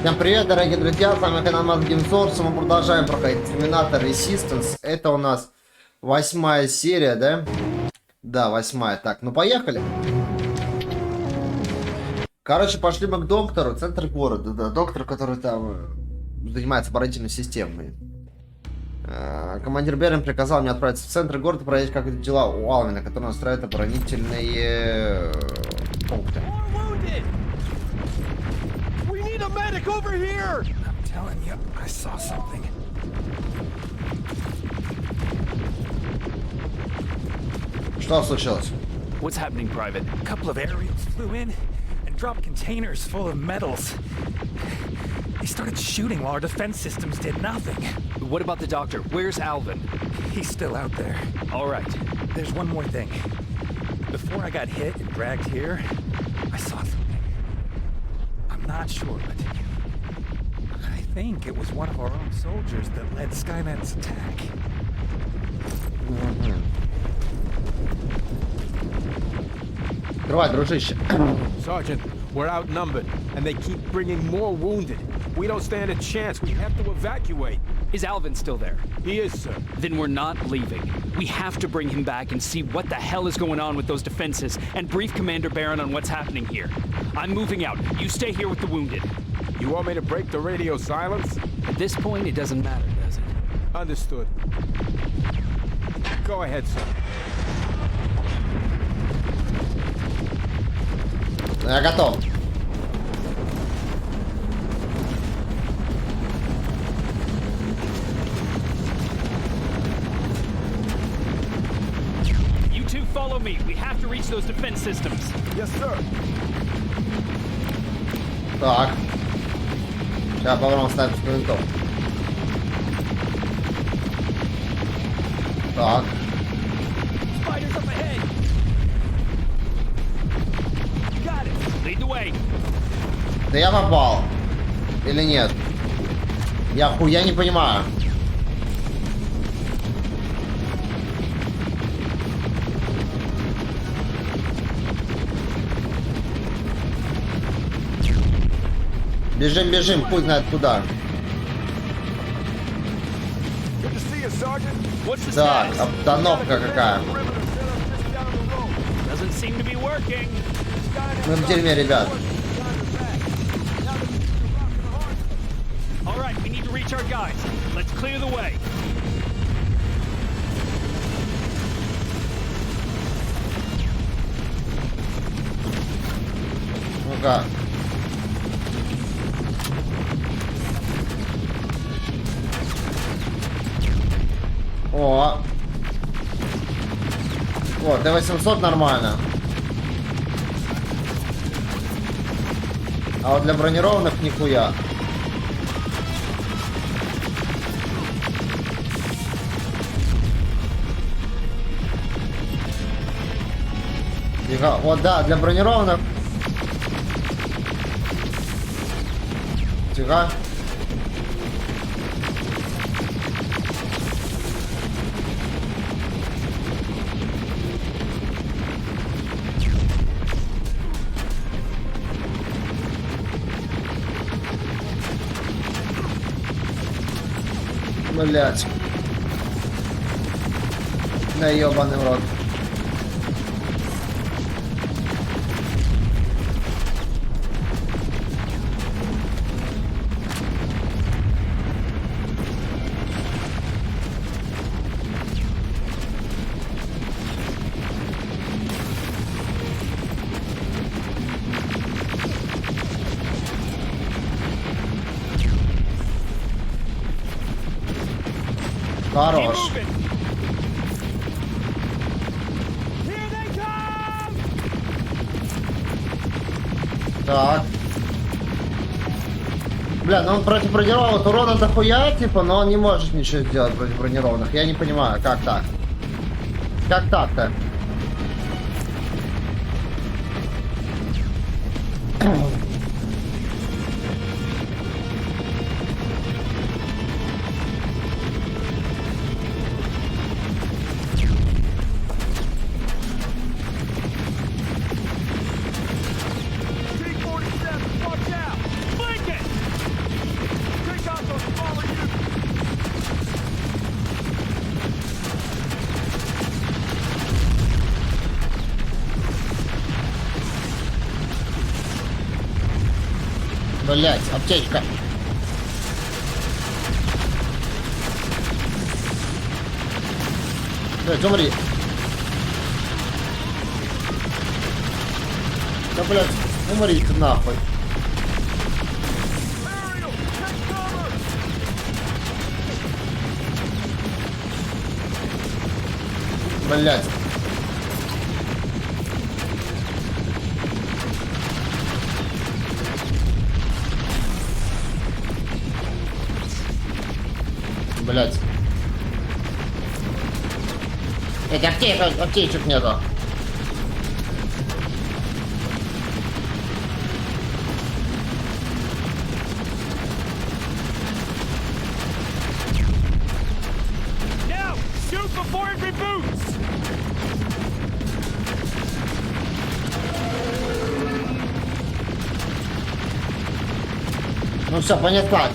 Всем привет, дорогие друзья, с вами канал Геймсорс, мы продолжаем проходить Terminator Resistance. Это у нас 8-я серия, да? Да, 8-я. Так, ну поехали. Короче, пошли мы к доктору, центр города, да, доктор, который там занимается оборонительной системой. Командир Берн приказал мне отправиться в центр города, проверить, как идут дела у Алвина, который настраивает оборонительные пункты. Medic over here! I'm telling you, I saw something. Что случилось? What's happening, Private? A couple of aerials flew in and dropped containers full of metals. They started shooting while our defense systems did nothing. What about the doctor? Where's Alvin? He's still out there. All right. There's one more thing. Before I got hit and dragged here, I saw something. I'm not sure, but I think it was one of our own soldiers that led Skynet's attack. Открывай, дружище. Sergeant, we're outnumbered, and they keep bringing more wounded. We don't stand a chance. We have to evacuate. Is Alvin still there? He is, sir. Then we're not leaving. We have to bring him back and see what the hell is going on with those defenses and brief Commander Barron on what's happening here. I'm moving out. You stay here with the wounded. You want me to break the radio silence? At this point, it doesn't matter, does it? Understood. Go ahead, sir. Я готов. You two follow me. We have to reach those defense systems. Yes, sir. Так. Сейчас попробуем ставить винтов. Так. Spiders up ahead. Got it. Lead the way. Да я попал. Или нет? Я не понимаю. Бежим, бежим, пусть знает куда. Good to see you, Sergeant. What's the Так, status? обстановка какая. Doesn't seem to be working. Мы в дерьме, ребят. All right, we need to reach our guys. Let's clear the way. Ну-ка. О. Вот, Т-800 нормально. А вот для бронированных нихуя. Тихо. Вот, да, для бронированных. Тихо. Блять. Да ебаный в рот. Хорош. Так. Бля, ну он против бронированных урона дохуя, типа, но он не может ничего сделать против бронированных. Я не понимаю, как так? Как так-то? Блять, аптечка. Блять, умри. Да, блять, умри ты нахуй. Блять. Блять. Этих аптечек нету. Now, shoot before it reboots! Ну все, понеслась.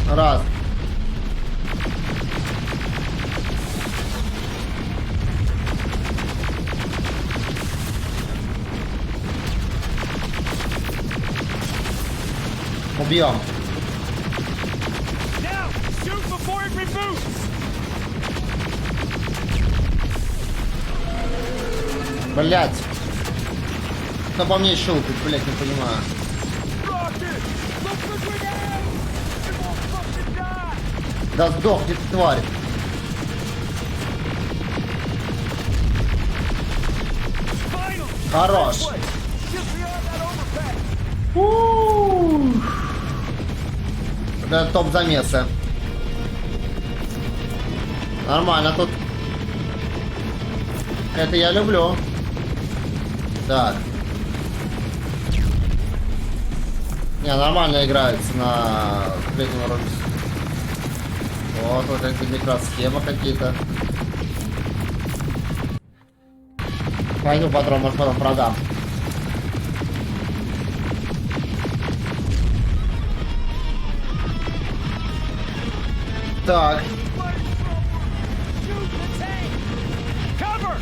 Раз. Убьем. Now, shoot before it reboots! Блять. Кто по мне щелкает, блять, не понимаю. Rocket! Look for grenade! You won't fucking die! Да сдохни ты, тварь. Final! Хорош. Just beyond that overpass! Это топ замеса. Нормально тут. Это я люблю. Так. Не, нормально играется на третьем уровне. Вот эти микросхемы какие-то. Пойду патрон, может потом продам. Так. Shoot the tank! Cover!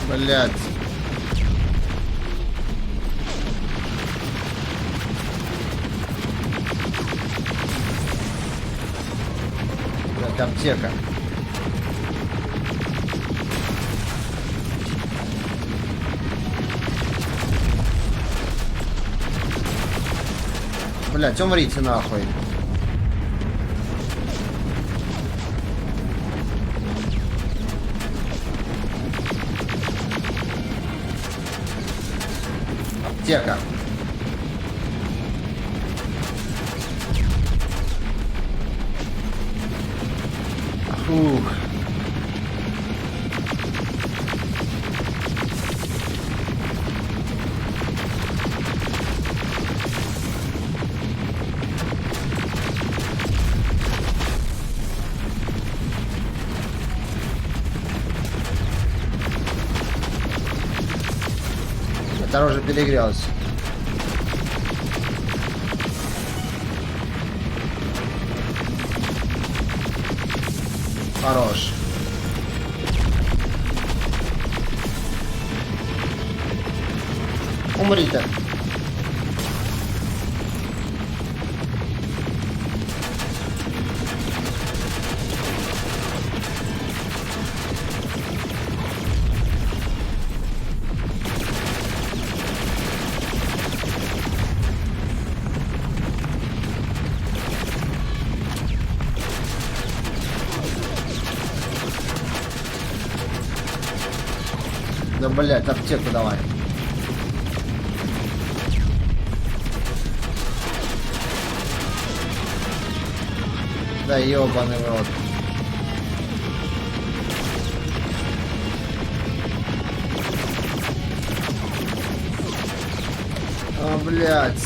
Блять. Блять, аптека. Блять, умрите нахуй. Аптека. Фух. Дороже перегрелась. Хорош. Умри-то. Да, блядь, аптеку давай. Да ёбаный в рот. А, блядь.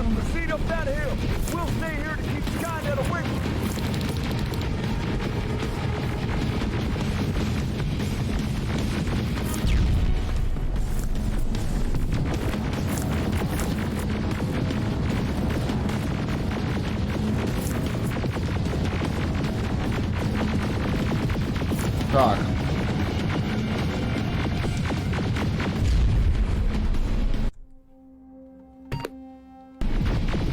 Proceed up that hill. We'll stay here to keep Skynet away from you. Так.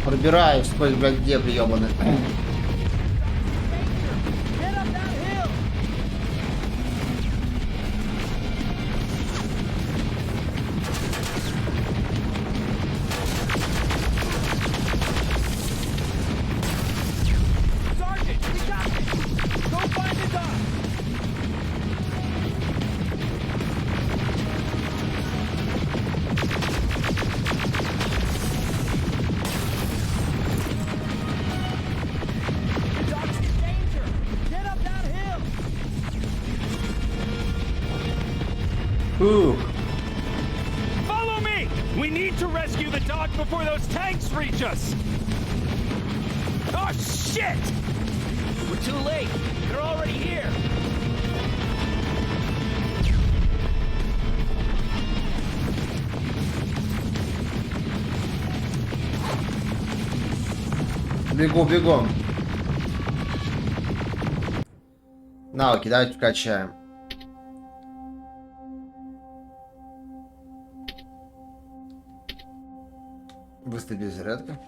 Пробираюсь сквозь, блядь, где приёбаны. Ooh. Follow me! We need to rescue the dock before those tanks reach us! Oh, shit! We're too late. They're already here. Бегу, бегом. Навыки, давайте вкачаем. Выстави зарядка.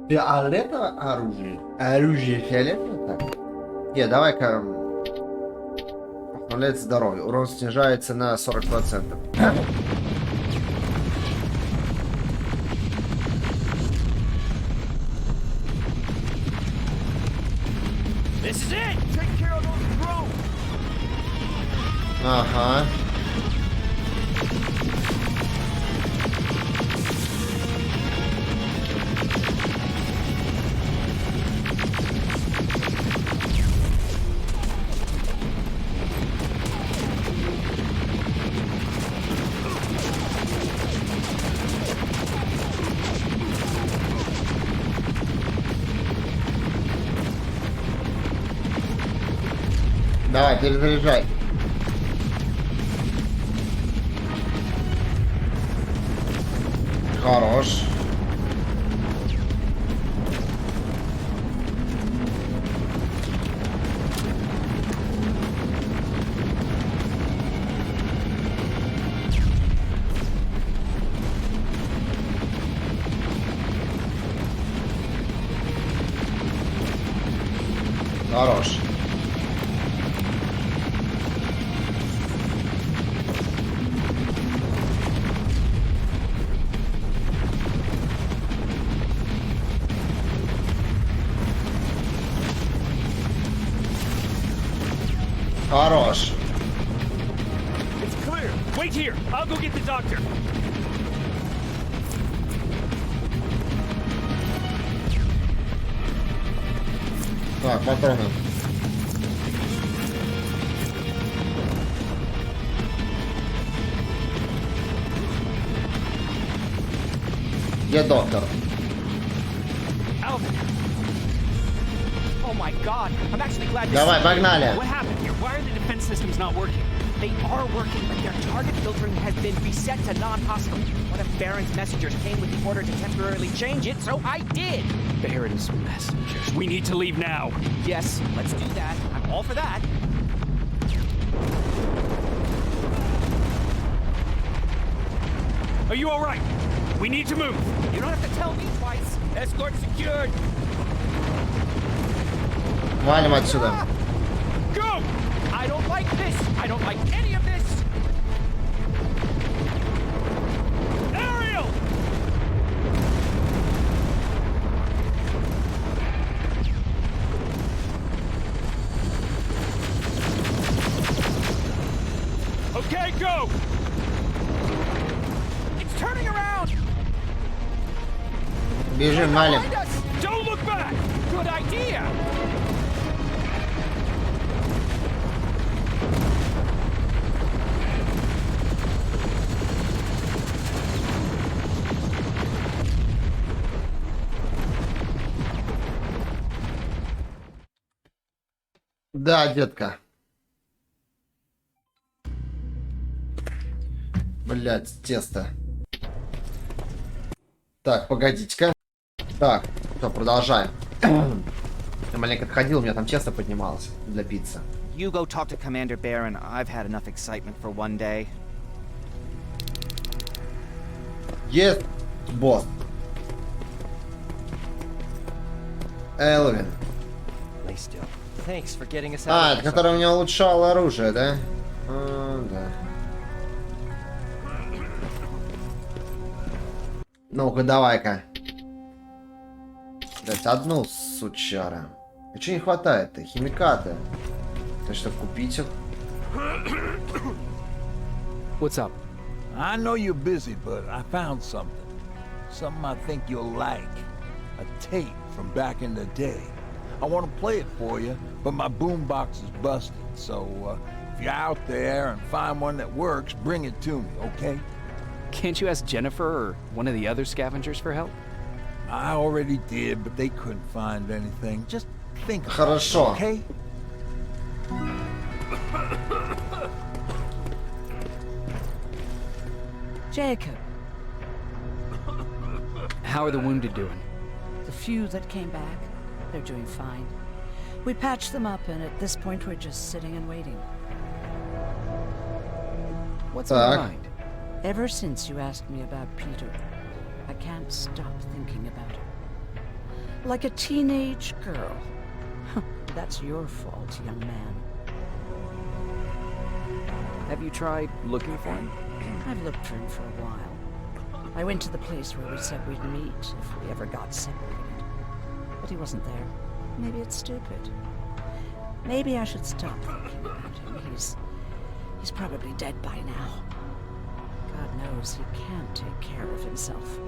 Фиолетовое оружие. Оружие фиолетовое? Так. Не, давай-ка. Обновляется здоровье. Урон снижается на 40%. This is it! Take care of those drones! Ага. Давай, перезаряжай. Хорош. Хорош. Хорош. It's clear. Wait here. I'll go get the doctor. Так, патроны. Где доктор? Alvin. Oh my God! I'm actually glad you're Давай, safe. погнали. What happened here? Why are the defense systems not working? They are working, but their target filtering has been reset to non-hostile. One of Baron's messengers came with the order to temporarily change it, so I did. Baron's messengers. We need to leave now. Yes, let's do that. I'm all for that. Are you all right? We need to move. You don't have to tell me twice. Escort secured. Валим отсюда. Go! I don't like this. I don't like any of this. Ariel! Okay, go! It's turning around. Бежим, валим. Behind us. Don't look back. Good idea. Да, детка. Блять, тесто. Так, погодите-ка. Так, что, продолжаем. Я маленько отходил, у меня там тесто поднималось для пиццы. you go talk to Commander Barron. I've had enough excitement for one day. Yes, босс. Элвин. Lay still. Thanks for getting us А, out. это который у него улучшал оружие, да? А, да. Ну-ка, давай-ка. Дать одну, сучара. А чего не хватает-то? Химикаты. То что, купить их? What's up? I know you're busy, but I found something. Something I think you'll like. A tape from back in the day. I want to play it for you, but my boombox is busted. So if you're out there and find one that works, bring it to me, okay? Can't you ask Jennifer or one of the other scavengers for help? I already did, but they couldn't find anything. Just think about it, Хорошо. okay? Jacob, How are the wounded doing? the few that came back, they're doing fine. We patched them up, and at this point we're just sitting and waiting. What's Так. in your mind? Ever since you asked me about Peter, I can't stop thinking about her. Like a teenage girl. That's your fault, young man. Have you tried looking for him? I've looked for him for a while. I went to the place where we said we'd meet if we ever got separated. But he wasn't there. Maybe it's stupid. Maybe I should stop thinking about him. He's probably dead by now. God knows he can't take care of himself.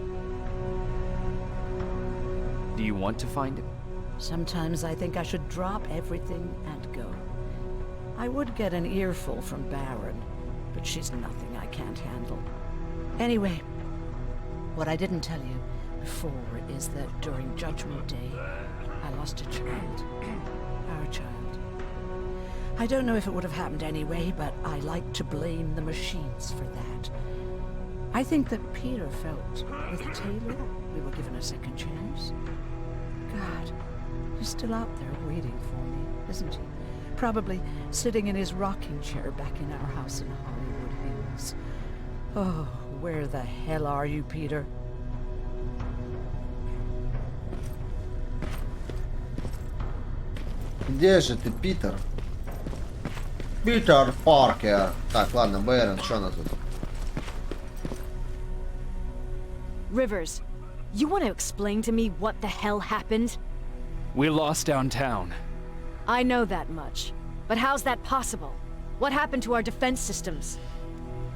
Do you want to find him? Sometimes I think I should drop everything and go. I would get an earful from Baron, but she's nothing I can't handle. Anyway, what I didn't tell you before is that during Judgment Day, I lost a child. Our child. I don't know if it would have happened anyway, but I like to blame the machines for that. I think that Peter felt with Taylor we were given a second chance. God, he's still out there waiting for me, isn't he? Probably sitting in his rocking chair back in our house in Hollywood Hills. Oh, where the hell are you, Peter? Где же ты, Питер? Питер Паркер. Так, ладно, Бэрон, что у нас тут? Rivers, you want to explain to me what the hell happened? We lost downtown. I know that much. But how's that possible? What happened to our defense systems?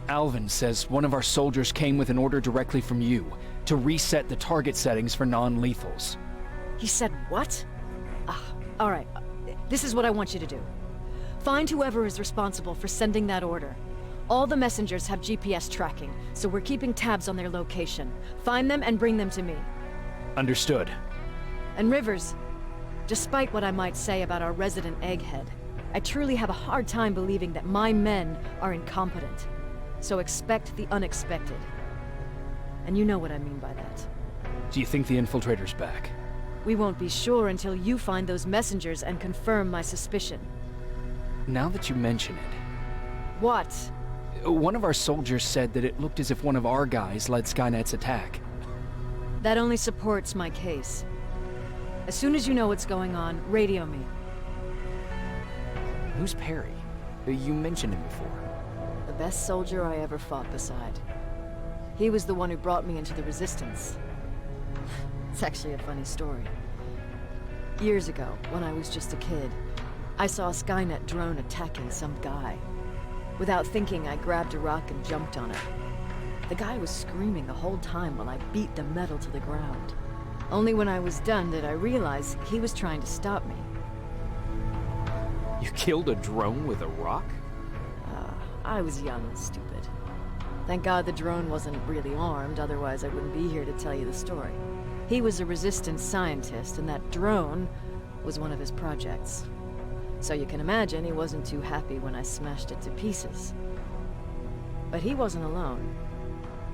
Alvin says one of our soldiers came with an order directly from you to reset the target settings for non-lethals. He said what? All right. This is what I want you to do. Find whoever is responsible for sending that order. All the messengers have GPS tracking, so we're keeping tabs on their location. Find them and bring them to me. Understood. And Rivers, despite what I might say about our resident egghead, I truly have a hard time believing that my men are incompetent. So expect the unexpected. And you know what I mean by that. Do you think the infiltrator's back? We won't be sure until you find those messengers and confirm my suspicion. Now that you mention it, What? one of our soldiers said that it looked as if one of our guys led Skynet's attack. That only supports my case. As soon as you know what's going on, radio me. Who's Perry? You mentioned him before. The best soldier I ever fought beside. He was the one who brought me into the Resistance. It's actually a funny story. Years ago, when I was just a kid, I saw a Skynet drone attacking some guy. Without thinking, I grabbed a rock and jumped on it. The guy was screaming the whole time while I beat the metal to the ground. Only when I was done did I realize he was trying to stop me. You killed a drone with a rock? I was young and stupid. Thank God the drone wasn't really armed, otherwise I wouldn't be here to tell you the story. He was a resistance scientist, and that drone was one of his projects. So you can imagine he wasn't too happy when I smashed it to pieces. But he wasn't alone.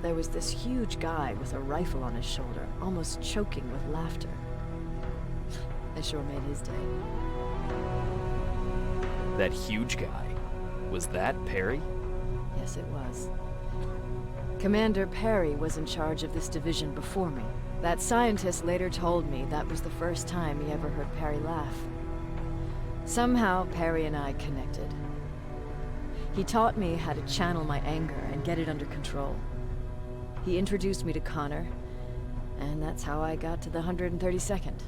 There was this huge guy with a rifle on his shoulder, almost choking with laughter. I sure made his day. That huge guy. Was that Perry? Yes, it was. Commander Perry was in charge of this division before me. That scientist later told me that was the first time he ever heard Perry laugh. Somehow, Perry and I connected. He taught me how to channel my anger and get it under control. He introduced me to Connor, and that's how I got to the 132nd.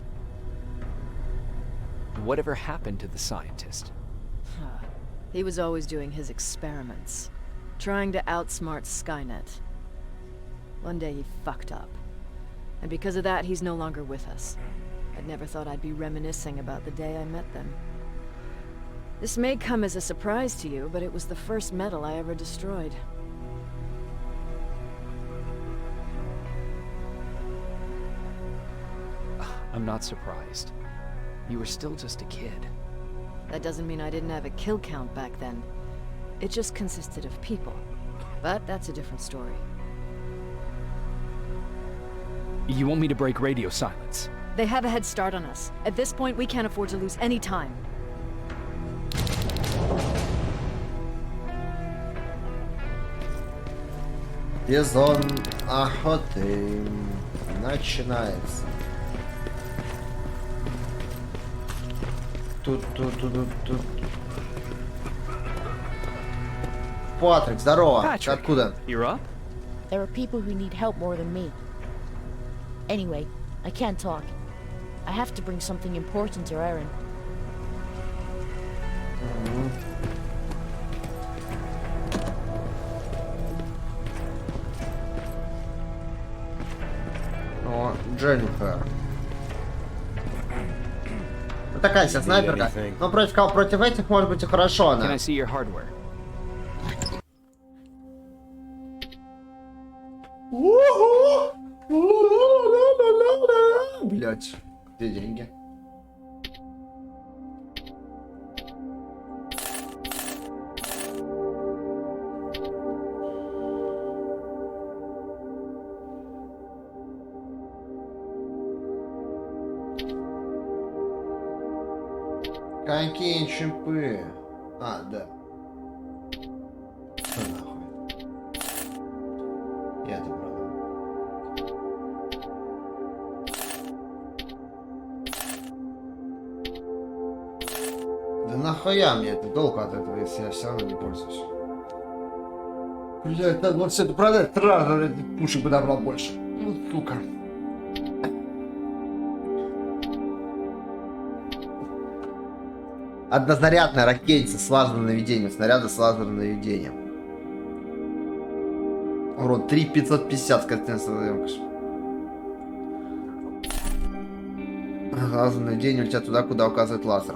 Whatever happened to the scientist? He was always doing his experiments, trying to outsmart Skynet. One day he fucked up, and because of that, he's no longer with us. I'd never thought I'd be reminiscing about the day I met them. This may come as a surprise to you, but it was the first metal I ever destroyed. I'm not surprised. You were still just a kid. That doesn't mean I didn't have a kill count back then. It just consisted of people. But that's a different story. You want me to break radio silence? They have a head start on us. At this point, we can't afford to lose any time. Сезон охоты начинается. Тут. Патрик, здорово. Ты откуда? You're up? There are people who need help more than me. Anyway, I can't talk. I have to bring something important to Erin. О, Дженнифер. Вот такая вся снайперка. Но против этих, может быть, и хорошо она. Can I see your hardware? Блять, где деньги? Какие чипы? А, да. Что нахуй? Я это продам. Да нахуя мне это толку от этого, если я все равно не пользуюсь? Блять, надо вот все это продать, сразу пушек бы добрал больше. Ну, сука. Однозарядная ракетница с лазерным наведением. Снаряды с лазерным наведением. Урон 3550 с контентной емкостью. Лазерное наведение улетят туда, куда указывает лазер.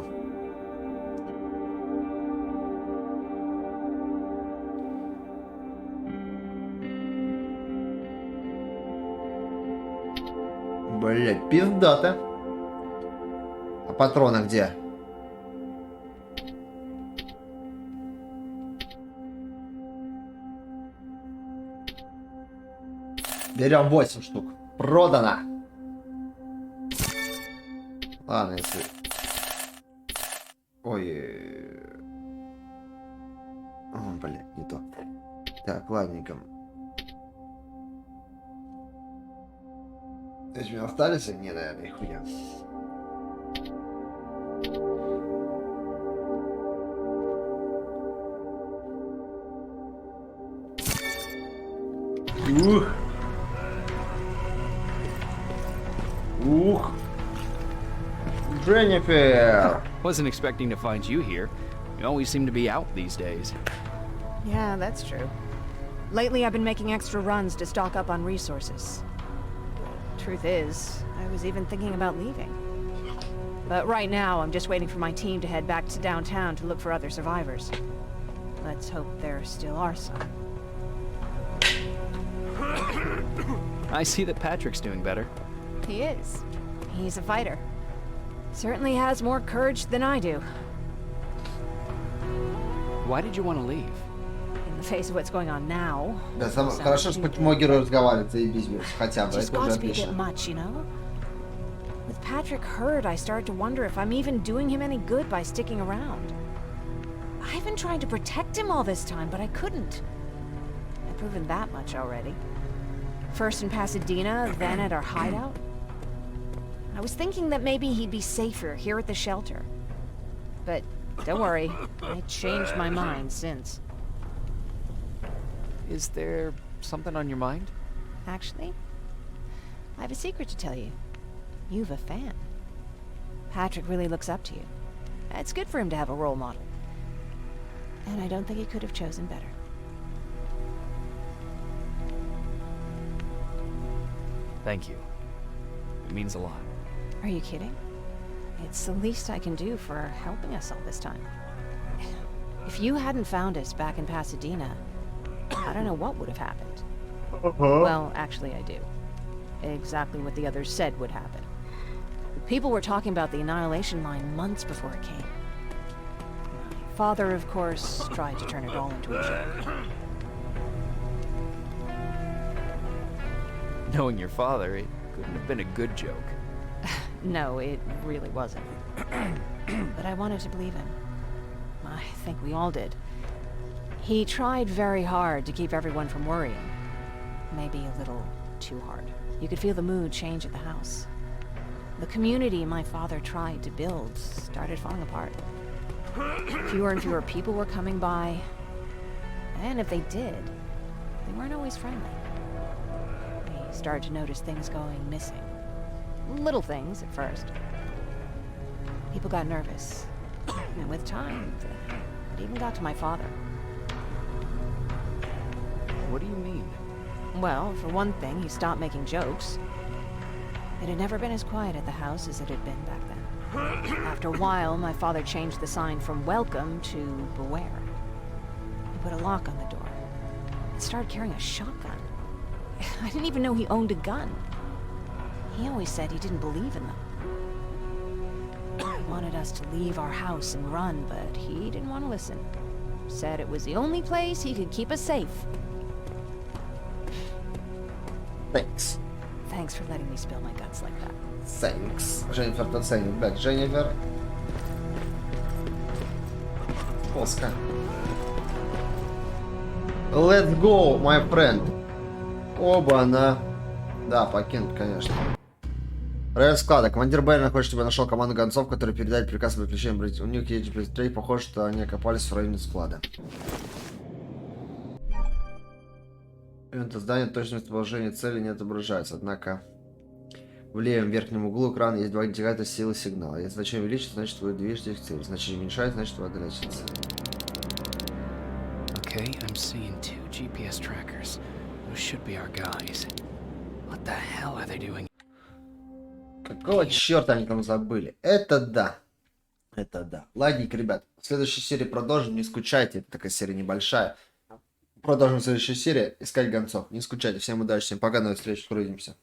Блять, пиздата. А патроны где? Берем 8 штук. Продано. Ладно, если... Ой. О, блядь, не то. Так, ладненько. Эти у меня остались? Не, наверное, их хуя. Ух. Ух. Дженнифер. Wasn't expecting to find you here. You always seem to be out these days. Yeah, that's true. Lately I've been making extra runs to stock up on resources. Truth is, I was even thinking about leaving. But right now, I'm just waiting for my team to head back to downtown to look for other survivors. Let's hope there still are some. I see that Patrick's doing better. He is. He's a fighter. Certainly has more courage than I do. Why did you want to leave? In the face of what's going on now. Да, хорошо, что хоть мой герой разговаривает, заебись, хотя бы, Just это уже got to be a bit отлично. much, you know? With Patrick hurt, I started to wonder if I'm even doing him any good by sticking around. I've been trying to protect him all this time, but I couldn't. I've proven that much already. First in Pasadena, then at our hideout. I was thinking that maybe he'd be safer here at the shelter. But don't worry, I changed my mind since. Is there something on your mind? Actually, I have a secret to tell you. You've a fan. Patrick really looks up to you. It's good for him to have a role model. And I don't think he could have chosen better. Thank you. It means a lot. Are you kidding? It's the least I can do for helping us all this time. If you hadn't found us back in Pasadena, I don't know what would have happened. Well, actually I do. Exactly what the others said would happen. People were talking about the Annihilation Line months before it came. My father, of course, tried to turn it all into a joke. Knowing your father, it couldn't have been a good joke. No, it really wasn't. But I wanted to believe him. I think we all did. He tried very hard to keep everyone from worrying. Maybe a little too hard. You could feel the mood change at the house. The community my father tried to build started falling apart. Fewer and fewer people were coming by. And if they did, they weren't always friendly. We started to notice things going missing. Little things at first. People got nervous. And with time, it even got to my father. What do you mean? Well, for one thing, he stopped making jokes. It had never been as quiet at the house as it had been back then. After a while, my father changed the sign from welcome to beware. He put a lock on the door. And started carrying a shotgun. I didn't even know he owned a gun. He always said he didn't believe in them. He wanted us to leave our house and run, but he didn't want to listen. Said it was the only place he could keep us safe. Thanks. Thanks for letting me spill my guts like that. Thanks. Дженнифер оценит. Бэк, Дженнифер. Плоско. Let's go, my friend. Оба-на. Да, покинут, конечно. Район склада. Командир Бэйрона хочет, чтобы я нашел команду гонцов, которые передали приказ о выключении. У них есть быстрее, похоже, что они окопались в районе склада. Это здание точное местоположение цели не отображается, однако в левом верхнем углу экрана есть два индикатора силы сигнала. Если значение увеличится, значит вы движетесь к цели. Значение уменьшается, значит вы отдаляетесь от цели. Okay, I'm seeing 2 GPS trackers. Those should be our guys. What the hell are they doing? Какого черта они там забыли? Это да. Это да. Ладненько, ребят. В следующей серии продолжим. Не скучайте. Это такая серия небольшая. Продолжим в следующей серии искать гонцов. Не скучайте. Всем удачи. Всем пока. До встречи. Скоро увидимся.